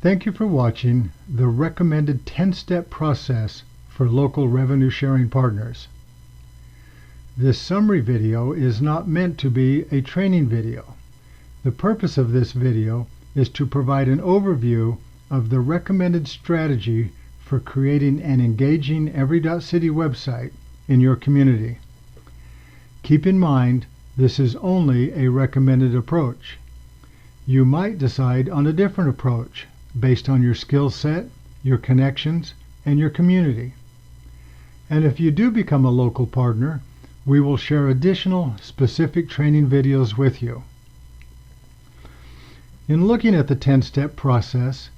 Thank you for watching the recommended 10-step process for local revenue sharing partners. This summary video is not meant to be a training video. The purpose of this video is to provide an overview of the recommended strategy for creating an engaging Every.CITY website in your community. Keep in mind, this is only a recommended approach. You might decide on a different approach based on your skill set, your connections, and your community. And if you do become a local partner, we will share additional specific training videos with you. In looking at the 10-step process,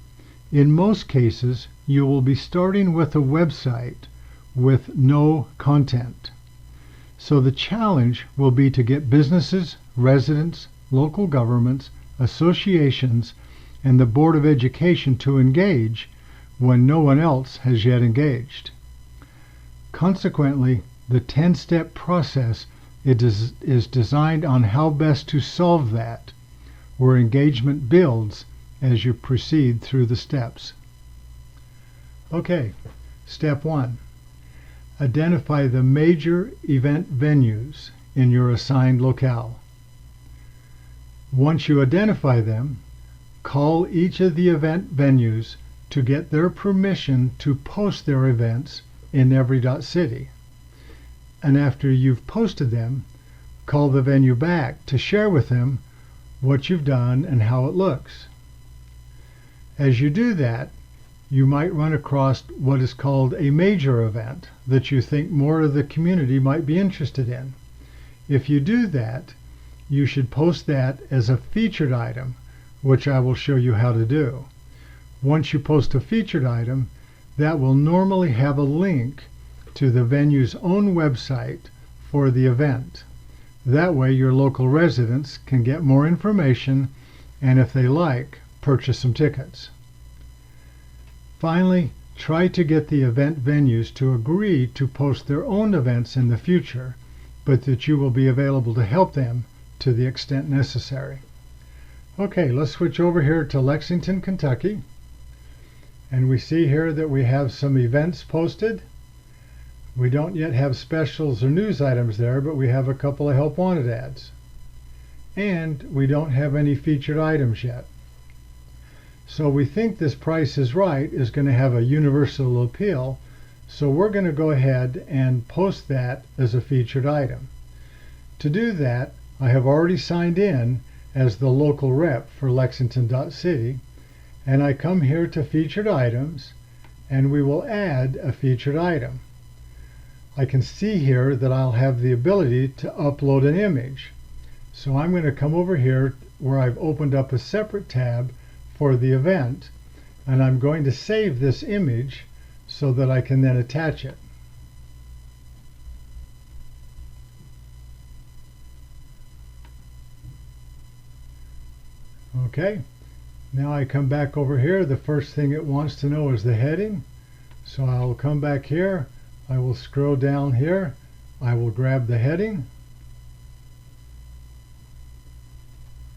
in most cases, you will be starting with a website with no content. So the challenge will be to get businesses, residents, local governments, associations, and the Board of Education to engage when no one else has yet engaged. Consequently, the 10-step process is designed on how best to solve that, where engagement builds as you proceed through the steps. Okay, step 1. Identify the major event venues in your assigned locale. Once you identify them, call each of the event venues to get their permission to post their events in Every.CITY. And after you've posted them, call the venue back to share with them what you've done and how it looks. As you do that, you might run across what is called a major event that you think more of the community might be interested in. If you do that, you should post that as a featured item, which I will show you how to do. Once you post a featured item, that will normally have a link to the venue's own website for the event. That way your local residents can get more information and, if they like, purchase some tickets. Finally, try to get the event venues to agree to post their own events in the future, but that you will be available to help them to the extent necessary. Okay, let's switch over here to Lexington, Kentucky. And we see here that we have some events posted. We don't yet have specials or news items there, but we have a couple of help wanted ads. And we don't have any featured items yet. So we think this Price is Right is going to have a universal appeal, so we're going to go ahead and post that as a featured item. To do that, I have already signed in as the local rep for Lexington.City, and I come here to Featured Items, and we will add a featured item. I can see here that I'll have the ability to upload an image. So I'm going to come over here where I've opened up a separate tab for the event, and I'm going to save this image so that I can then attach it. Okay, now I come back over here. The first thing it wants to know is the heading. So I'll come back here. I will scroll down here. I will grab the heading.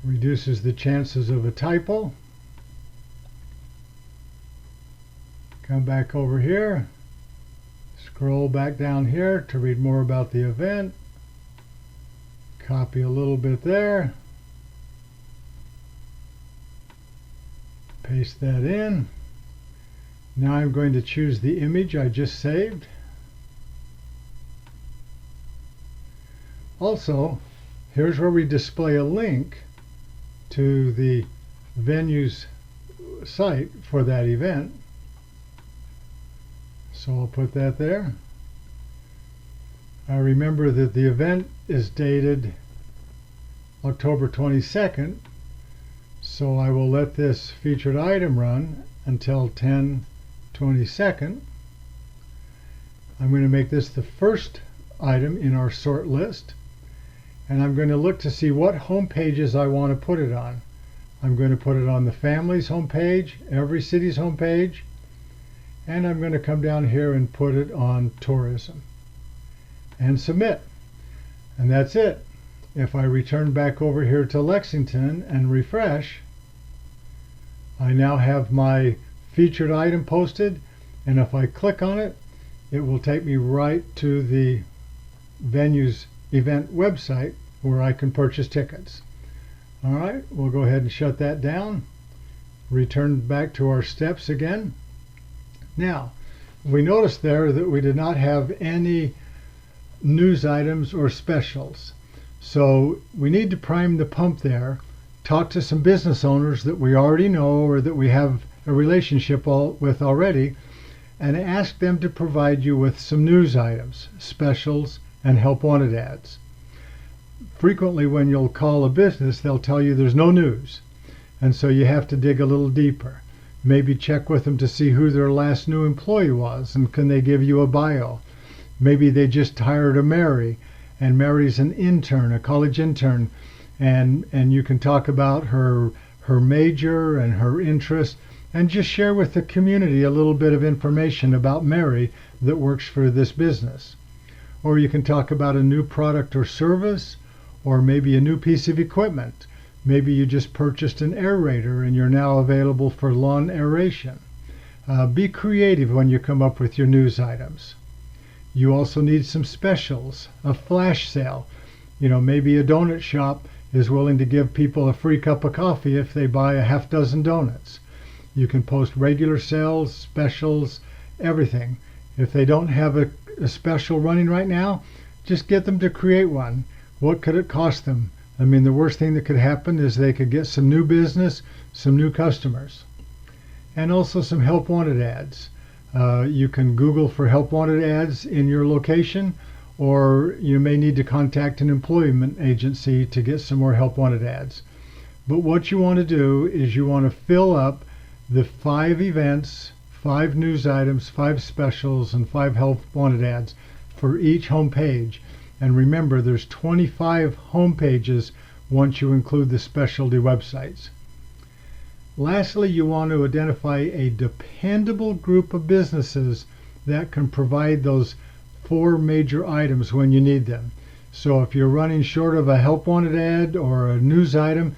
Reduces the chances of a typo. Come back over here. Scroll back down here to read more about the event. Copy a little bit there. Paste that in. Now I'm going to choose the image I just saved. Also, here's where we display a link to the venue's site for that event. So I'll put that there. I remember that the event is dated October 22nd, so I will let this featured item run until 10/22. I'm going to make this the first item in our sort list, and I'm going to look to see what home pages I want to put it on. I'm going to put it on the family's homepage, Every.CITY's homepage, and I'm going to come down here and put it on tourism and submit. And that's it. If I return back over here to Lexington and refresh, I now have my featured item posted, and if I click on it, it will take me right to the venue's event website where I can purchase tickets. All right, we'll go ahead and shut that down. Return back to our steps again. Now, we noticed there that we did not have any news items or specials. So we need to prime the pump there, talk to some business owners that we already know or that we have a relationship with already, and ask them to provide you with some news items, specials, and help wanted ads. Frequently when you'll call a business, they'll tell you there's no news, and so you have to dig a little deeper. Maybe check with them to see who their last new employee was, and can they give you a bio. Maybe they just hired a Mary, and Mary's an intern, a college intern, and you can talk about her major and her interest, and just share with the community a little bit of information about Mary that works for this business. Or you can talk about a new product or service, or maybe a new piece of equipment. Maybe you just purchased an aerator and you're now available for lawn aeration. Be creative when you come up with your news items. You also need some specials, a flash sale. Maybe a donut shop is willing to give people a free cup of coffee if they buy a half dozen donuts. You can post regular sales, specials, everything. If they don't have a special running right now, just get them to create one. What could it cost them? I mean, the worst thing that could happen is they could get some new business, some new customers, and also some help wanted ads. You can Google for help wanted ads in your location, or you may need to contact an employment agency to get some more help wanted ads. But what you want to do is you want to fill up the 5 events, 5 news items, 5 specials, and 5 help wanted ads for each home page. And remember, there's 25 home pages once you include the specialty websites. Lastly, you want to identify a dependable group of businesses that can provide those 4 major items when you need them. So if you're running short of a help wanted ad or a news item,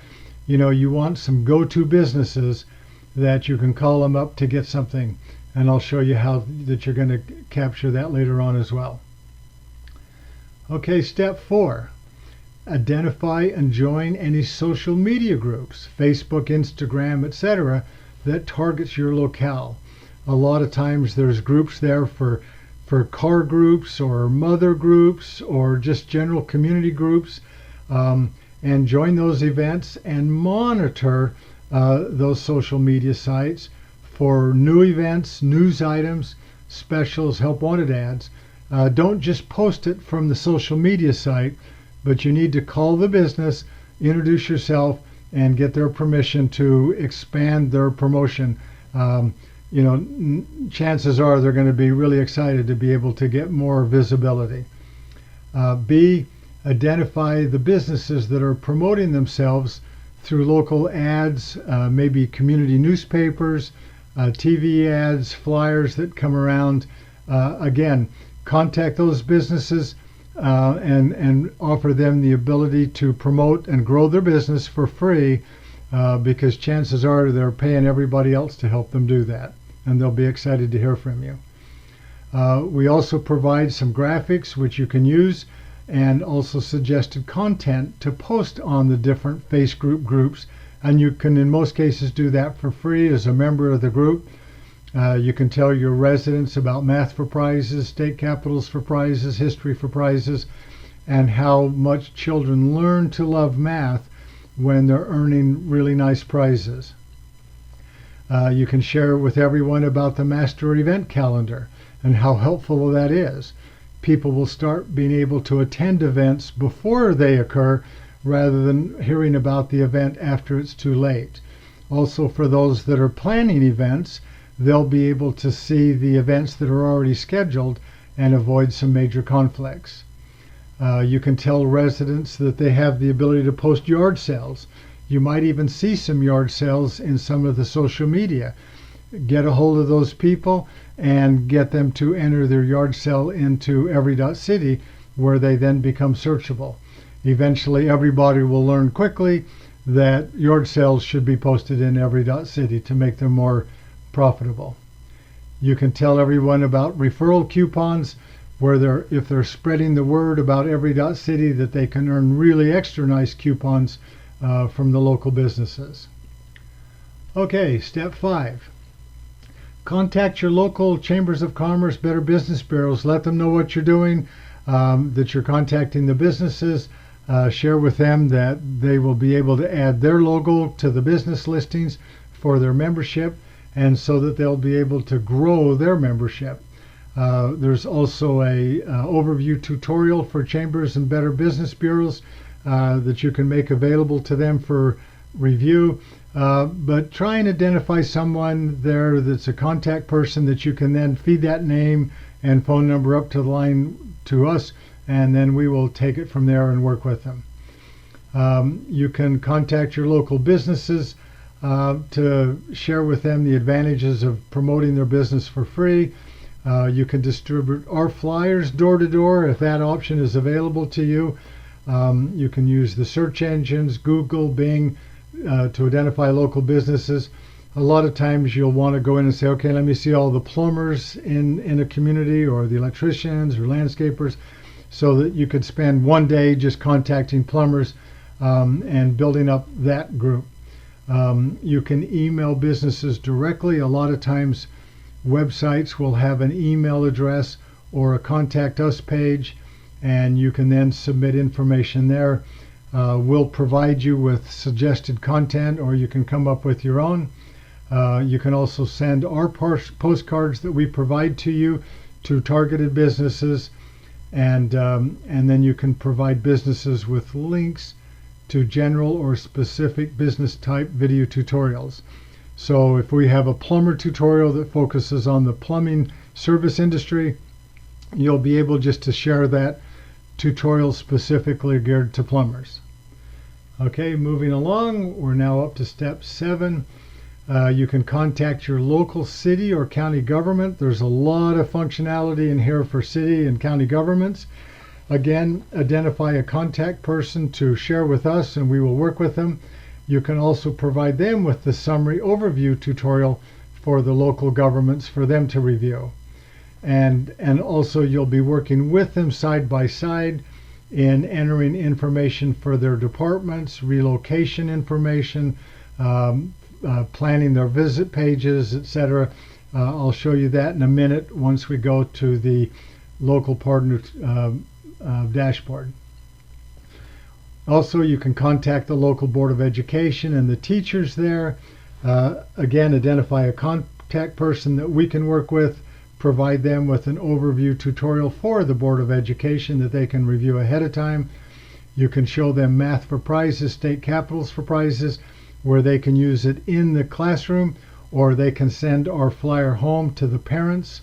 you want some go-to businesses that you can call them up to get something. And I'll show you how that you're going to capture that later on as well. Okay, step 4. Identify and join any social media groups, Facebook, Instagram, etc., that targets your locale. A lot of times there's groups there for car groups or mother groups or just general community groups, and join those events and monitor those social media sites for new events, news items, specials, help wanted ads. Don't just post it from the social media site, but you need to call the business, introduce yourself, and get their permission to expand their promotion. Chances are they're going to be really excited to be able to get more visibility. B, identify the businesses that are promoting themselves through local ads, maybe community newspapers, TV ads, flyers that come around. Again, contact those businesses and offer them the ability to promote and grow their business for free, because chances are they're paying everybody else to help them do that, and they'll be excited to hear from you. We also provide some graphics which you can use, and also suggested content to post on the different Facebook groups, and you can in most cases do that for free as a member of the group. You can tell your residents about math for prizes, state capitals for prizes, history for prizes, and how much children learn to love math when they're earning really nice prizes. You can share with everyone about the master event calendar and how helpful that is. People will start being able to attend events before they occur rather than hearing about the event after it's too late. Also, for those that are planning events, they'll be able to see the events that are already scheduled and avoid some major conflicts. You can tell residents that they have the ability to post yard sales. You might even see some yard sales in some of the social media. Get a hold of those people and get them to enter their yard sale into Every.CITY, where they then become searchable. Eventually everybody will learn quickly that yard sales should be posted in Every.CITY to make them more profitable. You can tell everyone about referral coupons where if they're spreading the word about Every.CITY, that they can earn really extra nice coupons from the local businesses. Okay, step 5. Contact your local chambers of commerce, Better Business Bureaus. Let them know what you're doing, that you're contacting the businesses. Share with them that they will be able to add their logo to the business listings for their membership, and so that they'll be able to grow their membership. There's also a overview tutorial for chambers and Better Business Bureaus that you can make available to them for review. But try and identify someone there that's a contact person that you can then feed that name and phone number up to the line to us, and then we will take it from there and work with them. You can contact your local businesses to share with them the advantages of promoting their business for free. You can distribute our flyers door to door if that option is available to you. You can use the search engines, Google, Bing, to identify local businesses. A lot of times you'll want to go in and say, okay, let me see all the plumbers in a community, or the electricians or landscapers, so that you could spend one day just contacting plumbers and building up that group. You can email businesses directly. A lot of times websites will have an email address or a contact us page, and you can then submit information there. We'll provide you with suggested content, or you can come up with your own. You can also send our postcards that we provide to you to targeted businesses, and then you can provide businesses with links to general or specific business type video tutorials. So if we have a plumber tutorial that focuses on the plumbing service industry, you'll be able just to share that tutorial specifically geared to plumbers. Okay, moving along, we're now up to step 7. You can contact your local city or county government. There's a lot of functionality in here for city and county governments. Again, identify a contact person to share with us, and we will work with them. You can also provide them with the summary overview tutorial for the local governments for them to review. And also you'll be working with them side by side in entering information for their departments, relocation information, planning their visit pages, etc. I'll show you that in a minute once we go to the local partner dashboard. Also, you can contact the local Board of Education and the teachers there. Again, identify a contact person that we can work with, provide them with an overview tutorial for the Board of Education that they can review ahead of time. You can show them math for prizes, state capitals for prizes, where they can use it in the classroom, or they can send our flyer home to the parents.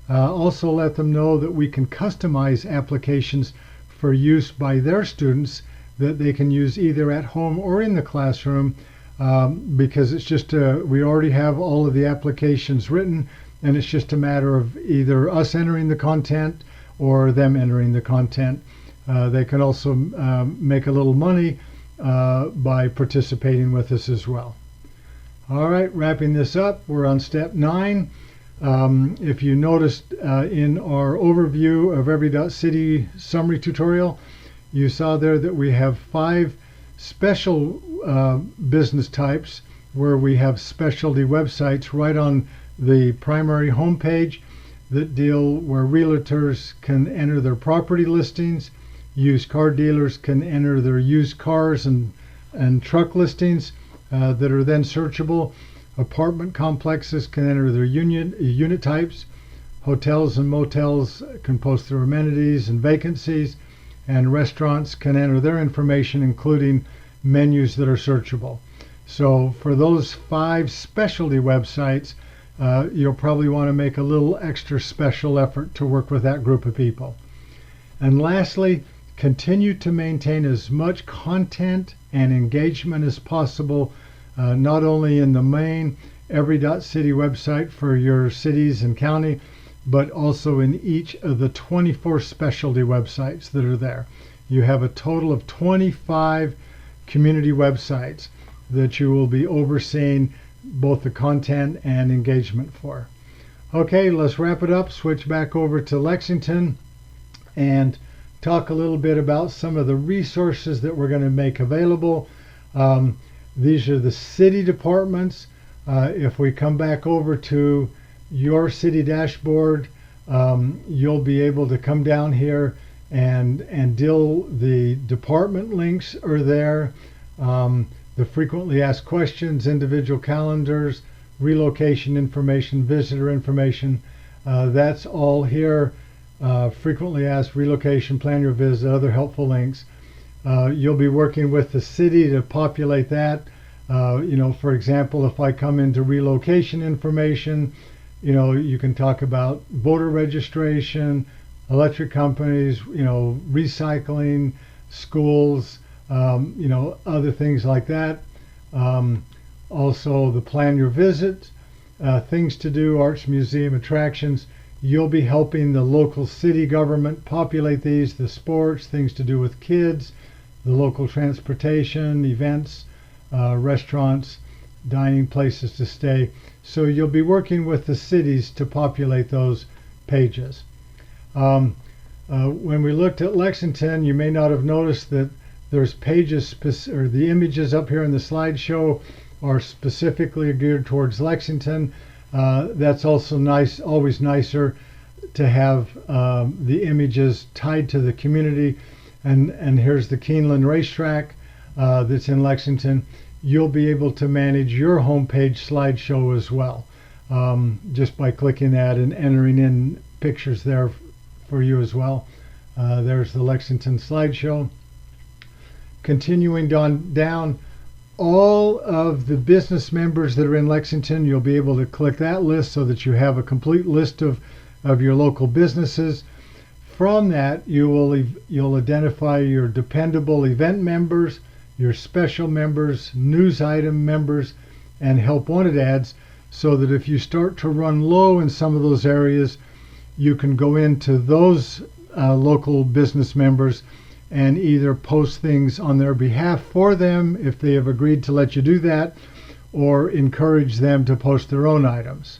Also let them know that we can customize applications for use by their students that they can use either at home or in the classroom, because it's just we already have all of the applications written, and it's just a matter of either us entering the content or them entering the content. They can also make a little money by participating with us as well. All right, wrapping this up, we're on step 9. If you noticed in our overview of Every.CITY summary tutorial, you saw there that we have 5 special business types where we have specialty websites right on the primary homepage that deal where realtors can enter their property listings, used car dealers can enter their used cars and truck listings that are then searchable. Apartment complexes can enter their unit types. Hotels and motels can post their amenities and vacancies, and restaurants can enter their information, including menus that are searchable. So for those 5 specialty websites, you'll probably want to make a little extra special effort to work with that group of people. And lastly, continue to maintain as much content and engagement as possible, not only in the main Every.CITY website for your cities and county, but also in each of the 24 specialty websites that are there. You have a total of 25 community websites that you will be overseeing both the content and engagement for. Okay, let's wrap it up, switch back over to Lexington, and talk a little bit about some of the resources that we're going to make available. These are the city departments. If we come back over to your city dashboard, you'll be able to come down here and the department links are there. The frequently asked questions, individual calendars, relocation information, visitor information, that's all here. Frequently asked, relocation, plan your visit, other helpful links. You'll be working with the city to populate that. For example, if I come into relocation information, you can talk about voter registration, electric companies, recycling, schools, other things like that. Also the plan your visit, things to do, arts, museum, attractions. You'll be helping the local city government populate these, the sports, things to do with kids, the local transportation, events, restaurants, dining places to stay. So you'll be working with the cities to populate those pages. When we looked at Lexington, you may not have noticed that there's pages, or the images up here in the slideshow are specifically geared towards Lexington. That's also nice, always nicer to have the images tied to the community. And here's the Keeneland racetrack that's in Lexington. You'll be able to manage your homepage slideshow as well, just by clicking that and entering in pictures there for you as well. There's the Lexington slideshow. Continuing down, all of the business members that are in Lexington, you'll be able to click that list so that you have a complete list of your local businesses. From that, you'll identify your dependable event members, your special members, news item members, and help wanted ads, so that if you start to run low in some of those areas, you can go into those local business members and either post things on their behalf for them if they have agreed to let you do that, or encourage them to post their own items.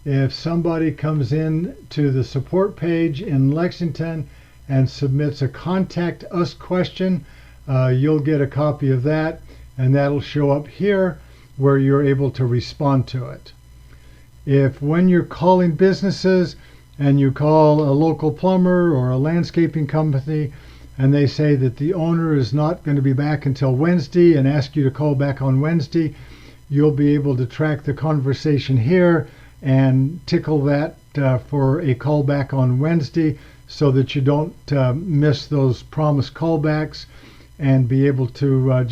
If somebody comes in to the support page in Lexington and submits a contact us question, you'll get a copy of that, and that'll show up here where you're able to respond to it. If when you're calling businesses and you call a local plumber or a landscaping company and they say that the owner is not going to be back until Wednesday and ask you to call back on Wednesday, you'll be able to track the conversation here and tickle that for a call back on Wednesday, so that you don't miss those promised callbacks, and be able to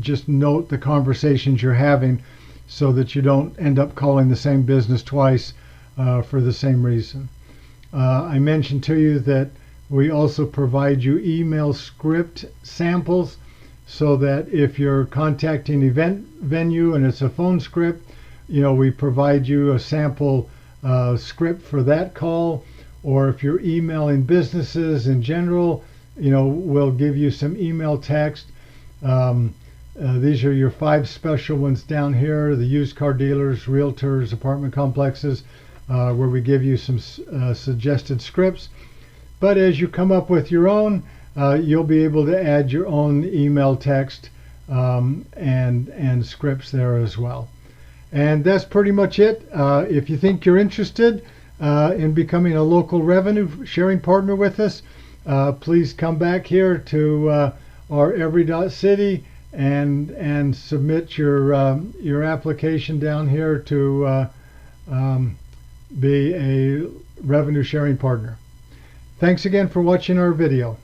just note the conversations you're having, so that you don't end up calling the same business twice for the same reason. I mentioned to you that we also provide you email script samples, so that if you're contacting event venue and it's a phone script, we provide you a sample script for that call. Or if you're emailing businesses in general, we'll give you some email text. These are your 5 special ones down here: the used car dealers, realtors, apartment complexes, where we give you some suggested scripts. But as you come up with your own, you'll be able to add your own email text and scripts there as well. And that's pretty much it. If you think you're interested in becoming a local revenue sharing partner with us, please come back here to our Every.CITY and submit your application down here to be a revenue sharing partner. Thanks again for watching our video.